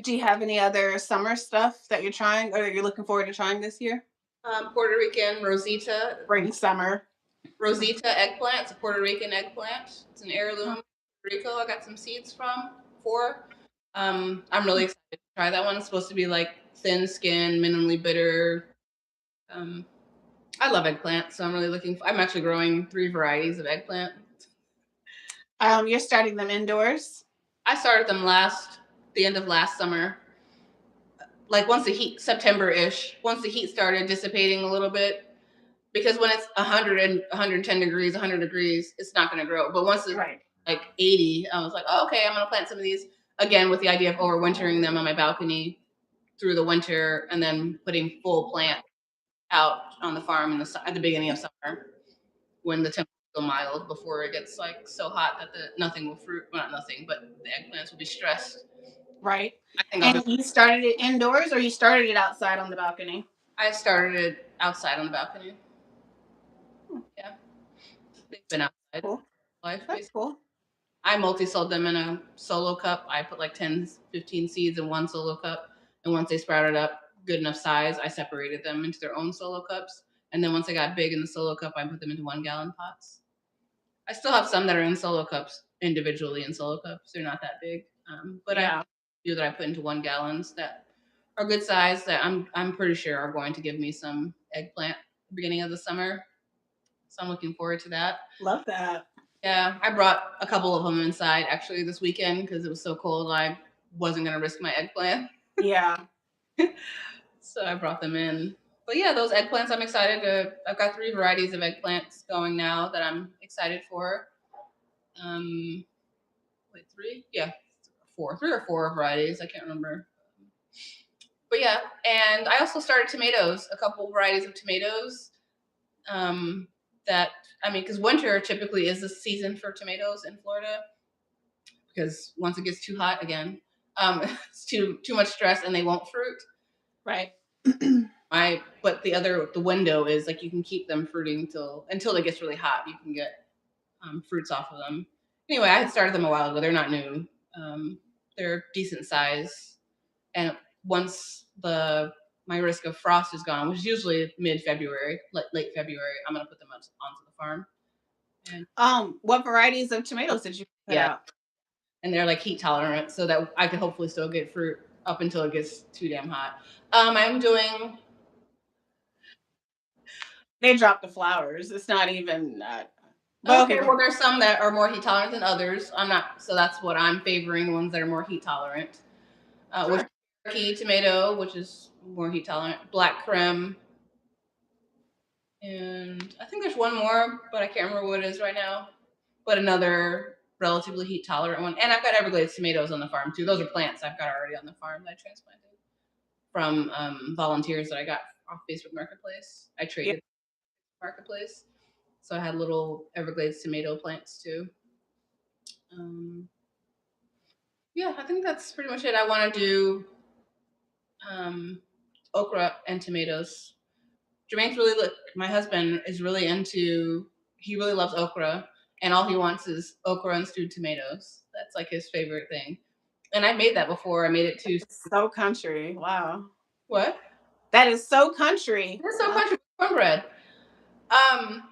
Do you have any other summer stuff that you're trying or that you're looking forward to trying this year? Puerto Rican Rosita. Spring, summer. Rosita eggplant. It's a Puerto Rican eggplant. It's an heirloom. Puerto Rico. I got some seeds for. I'm really excited to try that one. It's supposed to be like thin skin, minimally bitter. I love eggplant, so I'm really I'm actually growing 3 varieties of eggplant. You're starting them indoors? I started them the end of last summer. Like once the heat, September-ish, once the heat started dissipating a little bit, because when it's 100 and 110 degrees, 100 degrees, it's not going to grow. But once it's like 80, I was like, oh, okay, I'm going to plant some of these again with the idea of overwintering them on my balcony through the winter and then putting full plant out on the farm at the beginning of summer when the temperature is still mild before it gets like so hot that nothing will fruit. Well, not nothing, but the eggplants will be stressed. Right. And you started it indoors or you started it outside on the balcony? I started it outside on the balcony. Yeah. They've been outside. Cool. That's cool. I multi-sold them in a solo cup. I put like 10, 15 seeds in one solo cup. And once they sprouted up good enough size, I separated them into their own solo cups. And then once they got big in the solo cup, I put them into 1-gallon pots. I still have some that are in solo cups, individually in solo cups. They're not that big. But I have a few that I put into 1 gallons that are good size that I'm pretty sure are going to give me some eggplant at the beginning of the summer. So I'm looking forward to that. Love that. Yeah, I brought a couple of them inside actually this weekend because it was so cold. I wasn't going to risk my eggplant. Yeah. So I brought them in. But yeah, those eggplants, I'm excited to. I've got 3 varieties of eggplants going now that I'm excited for. 3? Yeah, 4. 3 or 4 varieties. I can't remember. But yeah, and I also started tomatoes, a couple varieties of tomatoes. Because winter typically is the season for tomatoes in Florida. Because once it gets too hot again, it's too much stress and they won't fruit. Right. But the window is like you can keep them fruiting until it gets really hot. You can get fruits off of them. Anyway, I had started them a while ago. They're not new. They're decent size. And once my risk of frost is gone, which is usually mid-February, late February, I'm gonna put them onto the farm. And what varieties of tomatoes did you put out? And they're like heat tolerant, so that I could hopefully still get fruit up until it gets too damn hot. I'm doing. They drop the flowers. It's not even. Okay, well, there's some that are more heat tolerant than others. So that's what I'm favoring, the ones that are more heat tolerant. With Cherokee tomato, which is more heat tolerant, black creme, and I think there's one more, but I can't remember what it is right now. But another relatively heat tolerant one, and I've got Everglades tomatoes on the farm too. Those are plants I've got already on the farm that I transplanted from volunteers that I got off Facebook Marketplace. I traded Marketplace, so I had little Everglades tomato plants too. Yeah, I think that's pretty much it. I want to do okra and tomatoes. Jermaine's my husband is really he really loves okra, and all he wants is okra and stewed tomatoes. That's like his favorite thing. And I made that before. I made it too. So country. Wow. What? That is so country. It's so country. Cornbread. And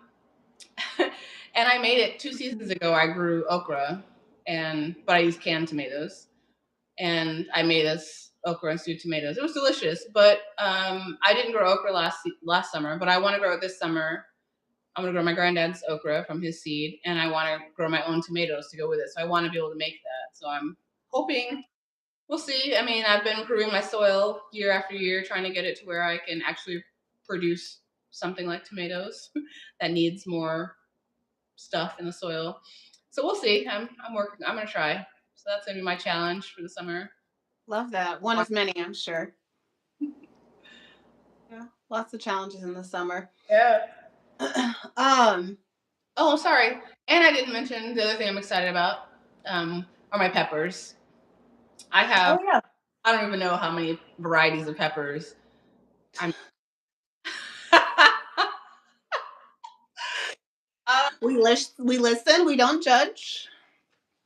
I made it 2 seasons ago. I grew okra, but I used canned tomatoes, and I made this okra and stewed tomatoes. It was delicious, but I didn't grow okra last summer, but I want to grow it this summer. I'm going to grow my granddad's okra from his seed, and I want to grow my own tomatoes to go with it. So I want to be able to make that. So I'm hoping. We'll see. I mean, I've been improving my soil year after year, trying to get it to where I can actually produce something like tomatoes that needs more stuff in the soil. So we'll see. I'm working. I'm gonna try. So that's gonna be my challenge for the summer. Love that. One of many, I'm sure. Yeah, lots of challenges in the summer. Yeah. Oh, sorry. And I didn't mention the other thing I'm excited about are my peppers. I have. Oh yeah. I don't even know how many varieties of peppers. I'm. We listen. We don't judge.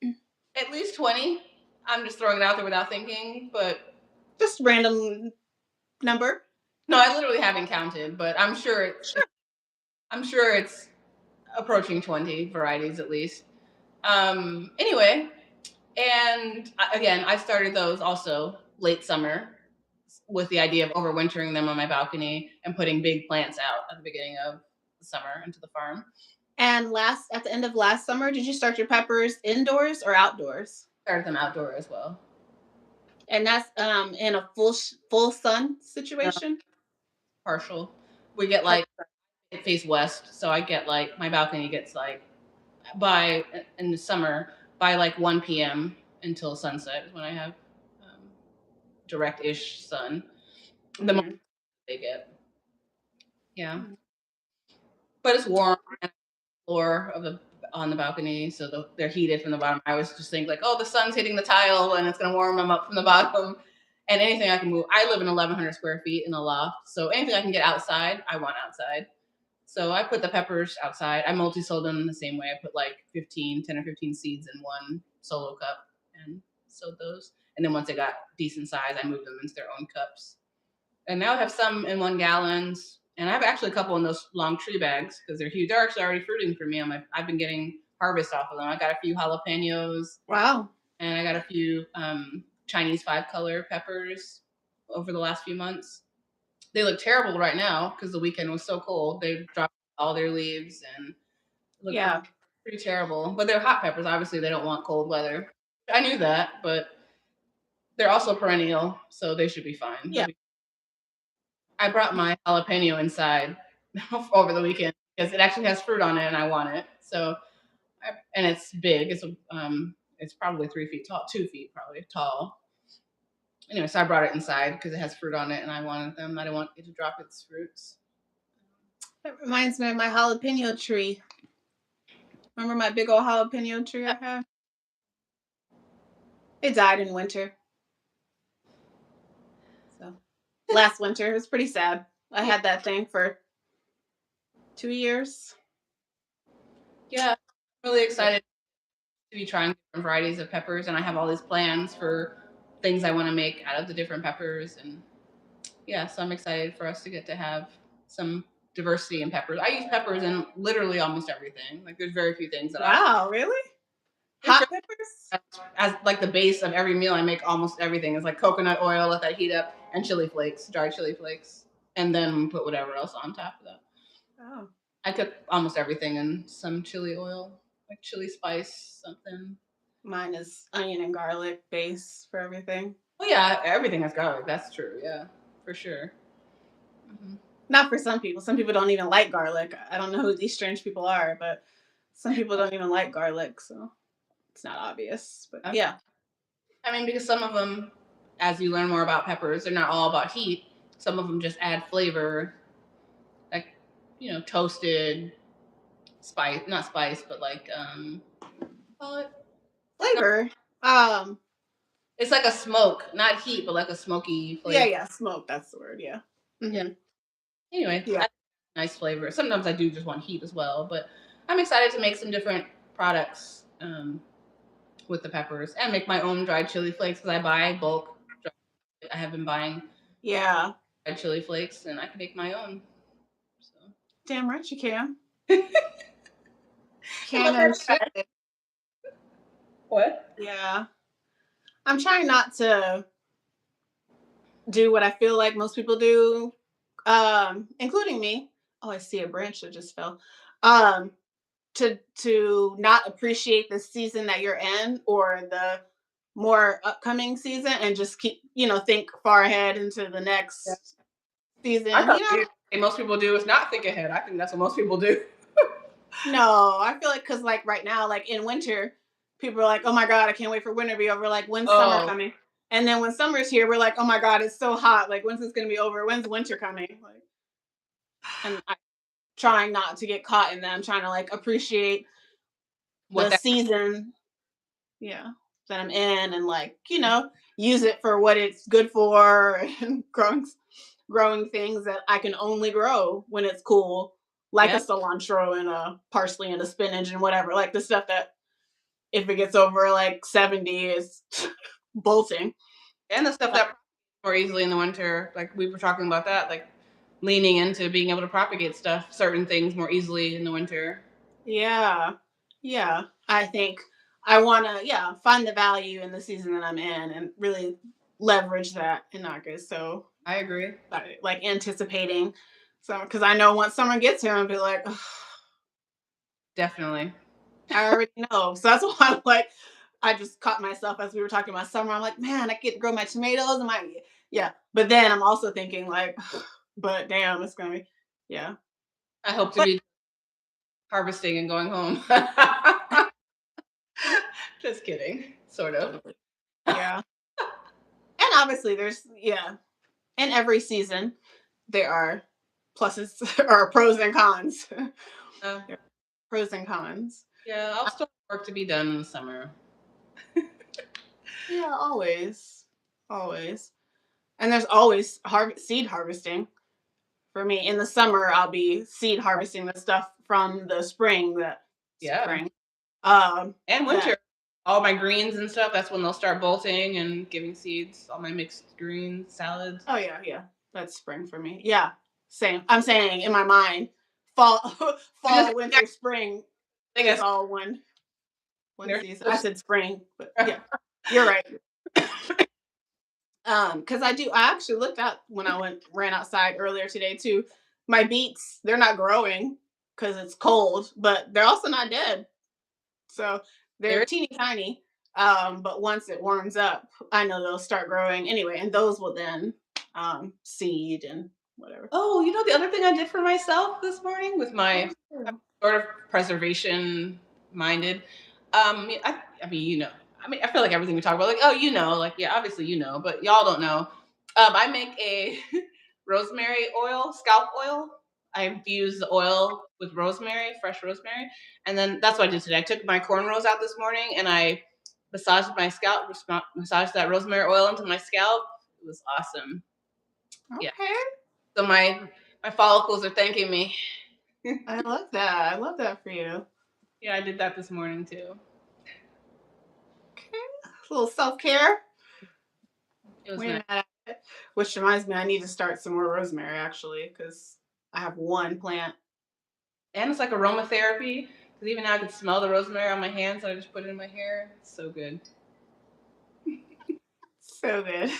At least 20. I'm just throwing it out there without thinking, but just random number. No, I literally haven't counted, but I'm sure it's approaching 20 varieties at least. Anyway, and again, I started those also late summer with the idea of overwintering them on my balcony and putting big plants out at the beginning of the summer into the farm. And at the end of last summer, did you start your peppers indoors or outdoors? Started them outdoor as well. And that's in a full sun situation? Partial. We get like it face west, so I get like my balcony gets like in the summer by like 1 p.m. until sunset is when I have direct-ish sun. The most they get. Yeah. But it's warm and floor on the balcony, so they're heated from the bottom. I always just think like, oh, the sun's hitting the tile and it's gonna warm them up from the bottom. And anything I can move. I live in 1,100 square feet in a loft, so anything I can get outside, I want outside. So I put the peppers outside. I multi-sold them the same way. I put like 10 or 15 seeds in one solo cup and sowed those. And then once they got decent size, I moved them into their own cups. And now I have some in 1 gallons. And I have actually a couple in those long tree bags because they're huge. They're actually already fruiting for me. I've been getting harvest off of them. I got a few jalapenos. Wow. And I got a few Chinese 5-color peppers over the last few months. They look terrible right now because the weekend was so cold. They dropped all their leaves and look pretty terrible. But they're hot peppers. Obviously, they don't want cold weather. I knew that, but they're also perennial, so they should be fine. Yeah. I brought my jalapeno inside over the weekend because it actually has fruit on it and I want it. So, and it's big. It's probably 3 feet tall, 2 feet probably tall. Anyway, so I brought it inside because it has fruit on it and I wanted them. I didn't want it to drop its fruits. That reminds me of my jalapeno tree. Remember my big old jalapeno tree I had? It died in winter. So last winter, it was pretty sad. I had that thing for 2 years. Yeah, I'm really excited to be trying different varieties of peppers, and I have all these plans for things I want to make out of the different peppers, and yeah, so I'm excited for us to get to have some diversity in peppers. I use peppers in literally almost everything. Like there's very few things that really? Hot peppers? As like the base of every meal I make, almost everything is like coconut oil, let that heat up, and chili flakes, dried chili flakes, and then put whatever else on top of that. Oh. I cook almost everything in some chili oil, like chili spice, something. Mine is onion and garlic base for everything. Oh yeah, everything has garlic. That's true. Yeah, for sure. Mm-hmm. Not for some people. Some people don't even like garlic. I don't know who these strange people are, but some people don't even like garlic, so it's not obvious. But yeah. I mean, because some of them, as you learn more about peppers, they're not all about heat. Some of them just add flavor, like, toasted spice, not spice, but like, call it flavor. It's like a smoke, not heat, but like a smoky flavor. Yeah, smoke. That's the word. Yeah. Mm-hmm. Yeah. Anyway, nice flavor. Sometimes I do just want heat as well, but I'm excited to make some different products with the peppers and make my own dried chili flakes because I buy bulk. I have been buying dried chili flakes, and I can make my own. So. Damn right you can. What? Yeah. I'm trying not to do what I feel like most people do, including me. Oh, I see a branch that just fell. To not appreciate the season that you're in or the more upcoming season and just keep, think far ahead into the Yeah. next I season, thought most people do is not think ahead. I think that's what most people do. No, I feel like because like right now, like in winter, people are like, "Oh my god, I can't wait for winter to be over." Like, when's summer Oh, coming? And then when summer's here, we're like, "Oh my god, it's so hot. Like, when's this gonna be over? When's winter coming?" Like, and I'm trying not to get caught in that. I'm trying to like appreciate what the that? season, yeah, that I'm in, and like use it for what it's good for, and growing things that I can only grow when it's cool, like a Yeah, cilantro and a parsley and a spinach and whatever, like the stuff that if it gets over like 70 is bolting. and the stuff Uh, that more easily in the winter, like we were talking about that, like leaning into being able to propagate stuff, certain things more easily in the winter. yeah. Yeah. I think I want to, find the value in the season that I'm in and really leverage that in August. So, I agree. like anticipating. So, because I know once summer gets here, I'll be like, "Ugh, Definitely. I already know." So that's why I'm like, I just caught myself as we were talking about summer. I'm like, man, I get to grow my tomatoes and my, yeah. But then I'm also thinking like, but damn, it's gonna be, yeah. I hope to But be harvesting and going home. Just kidding. Sort of. yeah. And obviously there's, in every season there are pluses or pros and cons. Uh, There are pros and cons. yeah, I'll still have work to be done in the summer. Yeah, always. Always. And there's always seed harvesting. For me, in the summer, I'll be seed harvesting the stuff from the spring. That Yeah. spring. And That. winter. All my greens and stuff, that's when they'll start bolting and giving seeds. All my mixed greens, salads. Oh yeah, yeah. That's spring for me. Yeah, same. I'm saying in my mind, fall, I just, fall, winter, spring I is guess all one there's season. I said spring, but yeah, you're right. Because I actually looked out when I ran outside earlier today too. My beets, they're not growing because it's cold, but they're also not dead. So they're there. teeny tiny. But once it warms up, I know they'll start growing anyway, and those will then seed and whatever. Oh, you know the other thing I did for myself this morning with my Oh, sort of preservation minded. I mean, I mean, I feel like everything we talk about, like, oh, like, yeah, obviously, but y'all don't know. I make a rosemary oil, scalp oil. I infuse the oil with rosemary, fresh rosemary, and then that's what I did today. I took my cornrows out this morning and I massaged my scalp, massaged that rosemary oil into my scalp. It was awesome. Yeah. okay. So my follicles are thanking me. I love that. I love that for you. Yeah, I did that this morning too. Okay. A little self care. It was Wait a nice. minute. Which reminds me, I need to start some more rosemary actually, because I have one plant. And it's like aromatherapy. Because even now I can smell the rosemary on my hands, so I just put it in my hair. It's so good. So good.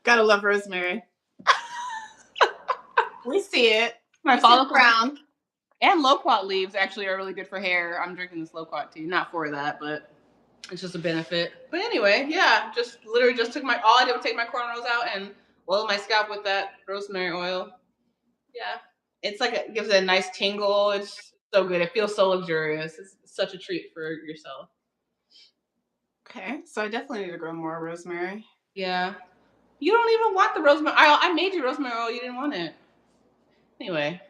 Gotta love rosemary. We see it. My We see the follicles brown. and loquat leaves actually are really good for hair. I'm drinking this loquat tea, not for that, but it's just a benefit. But anyway, yeah, just literally just took all I did was take my cornrows out and oil my scalp with that rosemary oil. Yeah, it's like it gives it a nice tingle. It's so good. It feels so luxurious. It's such a treat for yourself. Okay, so I definitely need to grow more rosemary. Yeah. You don't even want the rosemary. I made you rosemary oil. You didn't want it. Anyway,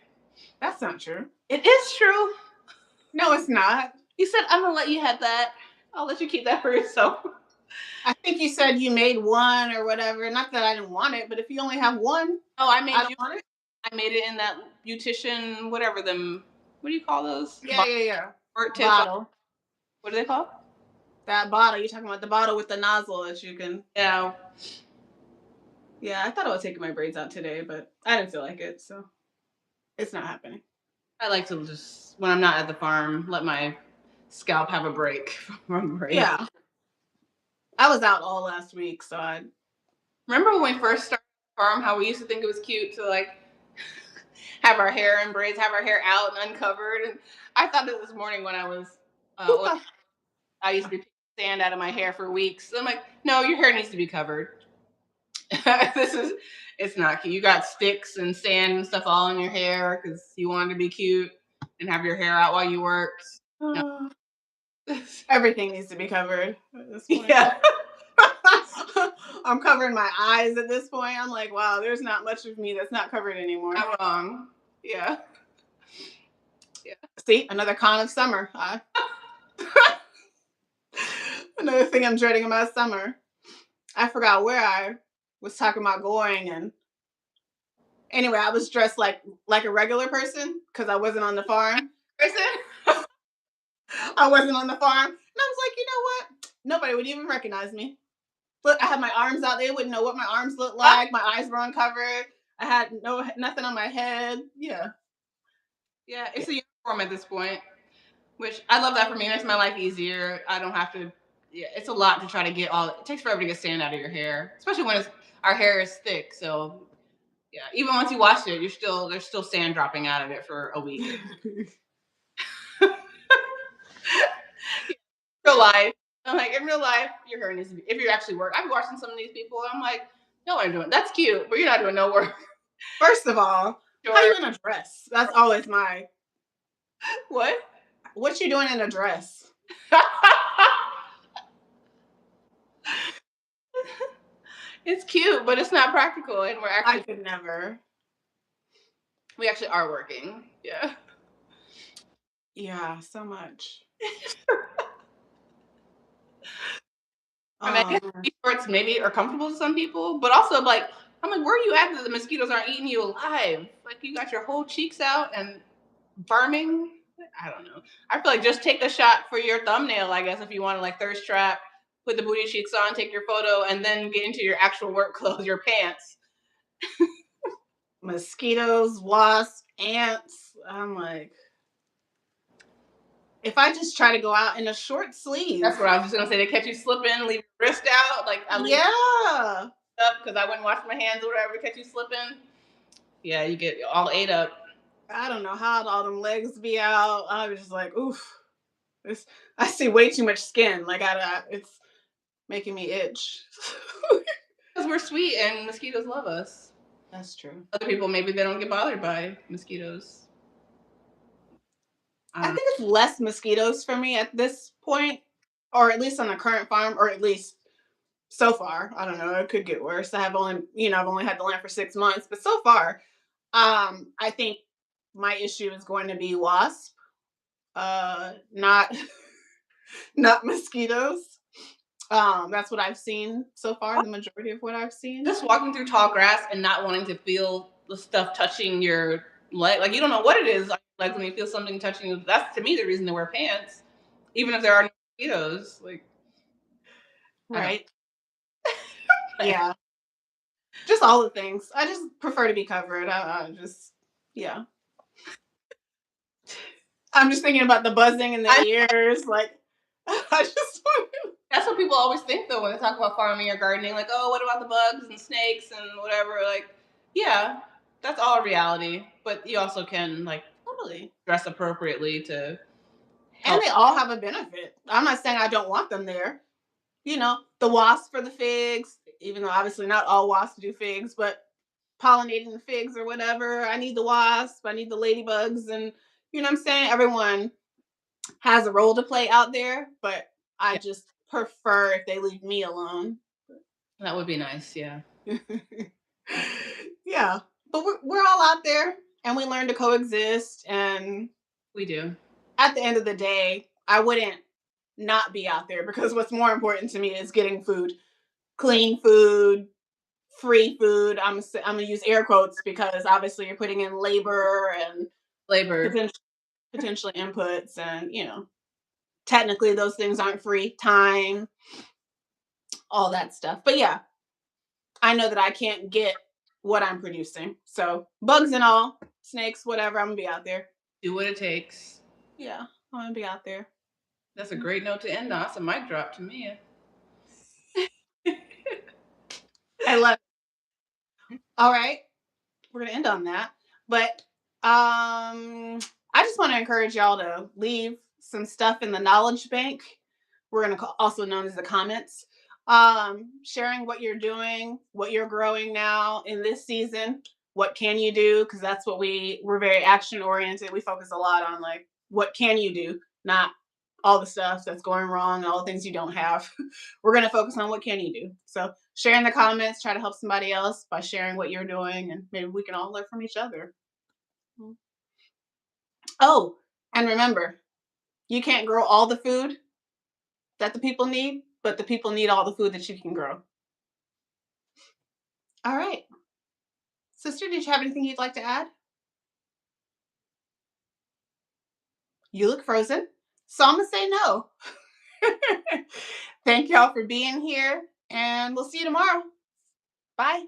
That's not true. it is true. No, it's not. You said I'm gonna let you have that. I'll let you keep that for yourself. I think you said you made one or whatever. Not that I didn't want it, but if you only have one, Oh, I don't want it. I made it in that beautician, whatever them. What do you call those? Yeah, yeah, yeah. Tip. Bottle. What are they called? That bottle. You're talking about the bottle with the nozzle that you can. Yeah. Yeah, I thought I was taking my braids out today, but I didn't feel like it, so it's not happening. I like to just when I'm not at the farm, let my scalp have a break from braids. Yeah. I was out all last week, so I. Remember when we first started the farm, how we used to think it was cute to like have our hair in braids, have our hair out and uncovered. And I thought it this morning when I was, I used to be sand out of my hair for weeks. So I'm like, no, your hair needs to be covered. It's not cute. You got sticks and sand and stuff all in your hair because you wanted to be cute and have your hair out while you worked. No. Everything needs to be covered at this point. Yeah. I'm covering my eyes at this point. I'm like, wow, there's not much of me that's not covered anymore. Not wrong. Yeah. See, another con of summer. Another thing I'm dreading about summer. I forgot where I was talking about going, and anyway, I was dressed like a regular person because I wasn't on the farm. I wasn't on the farm, and I was like, you know what? Nobody would even recognize me. Look, I had my arms out. They wouldn't know what my arms looked like. My eyes were uncovered. I had nothing on my head. Yeah. Yeah, it's a uniform at this point, which I love that for me. It makes my life easier. I don't have to. Yeah, it's a lot to try to get all. It takes forever to get sand out of your hair, especially when our hair is thick. So, yeah, even once you wash it, there's still sand dropping out of it for a week. Real life. I'm like, in real life, your hair needs to be. If you actually work, I've been watching some of these people. I'm like, no, I'm doing. That's cute, but you're not doing no work. First of all, how you in a dress? That's always my. What? What you doing in a dress? It's cute, but it's not practical, and I could never. We actually are working. Yeah. Yeah, so much. I mean, shorts maybe are comfortable to some people, but also I'm like, where are you at that the mosquitoes aren't eating you alive? Like you got your whole cheeks out and farming. I don't know. I feel like just take a shot for your thumbnail, I guess, if you want to like thirst trap, put the booty cheeks on, take your photo, and then get into your actual work clothes, your pants. Mosquitoes, wasps, ants. I'm like, if I just try to go out in a short sleeve. That's what I was just gonna say. They catch you slipping, leave your wrist out, like yeah, up because I wouldn't wash my hands or whatever. Catch you slipping. Yeah, you get all ate up. I don't know how all them legs be out. I was just like, oof. I see way too much skin. Like it's making me itch. Because we're sweet and mosquitoes love us. That's true. Other people, maybe they don't get bothered by mosquitoes. I think it's less mosquitoes for me at this point, or at least on the current farm, or at least so far. I don't know. It could get worse. I've only had the land for 6 months, but so far, I think my issue is going to be wasp, not not mosquitoes. That's what I've seen so far. The majority of what I've seen. Just walking through tall grass and not wanting to feel the stuff touching your leg, like you don't know what it is. Like when you feel something touching you, that's to me the reason to wear pants, even if there are no mosquitoes. Like, right? Yeah, just all the things. I just prefer to be covered. Yeah. I'm just thinking about the buzzing in the ears. Like, I just want to. That's what people always think though when they talk about farming or gardening. Like, oh, what about the bugs and snakes and whatever? Like, yeah, that's all reality. But you also can like totally dress appropriately to. And they all have a benefit. I'm not saying I don't want them there. You know, the wasps for the figs, even though obviously not all wasps do figs, but pollinating the figs or whatever. I need the wasp. I need the ladybugs, and you know what I'm saying? Everyone has a role to play out there, but I just prefer if they leave me alone. That would be nice, yeah. Yeah, but we're all out there, and we learn to coexist, and we do. At the end of the day, I wouldn't not be out there because what's more important to me is getting food, clean food, free food. I'm gonna use air quotes because obviously you're putting in labor and potentially inputs, and you know, technically those things aren't free. Time, all that stuff. But yeah, I know that I can't get what I'm producing. So bugs and all, snakes, whatever. I'm gonna be out there. Do what it takes. Yeah, I'm gonna be out there. That's a great note to end on. That's a mic drop to me. I love it. All right. We're gonna end on that. But I just want to encourage y'all to leave some stuff in the knowledge bank we're going to also known as the comments. Sharing what you're doing, what you're growing now in this season. What can you do? Because that's what we're very action oriented. We focus a lot on like what can you do, not all the stuff that's going wrong, all the things you don't have. We're going to focus on what can you do. So share in the comments, try to help somebody else by sharing what you're doing, and maybe we can all learn from each other. Oh, and remember, you can't grow all the food that the people need, but the people need all the food that you can grow. All right. Sister, did you have anything you'd like to add? You look frozen. So I'm going to say no. Thank y'all for being here, and we'll see you tomorrow. Bye.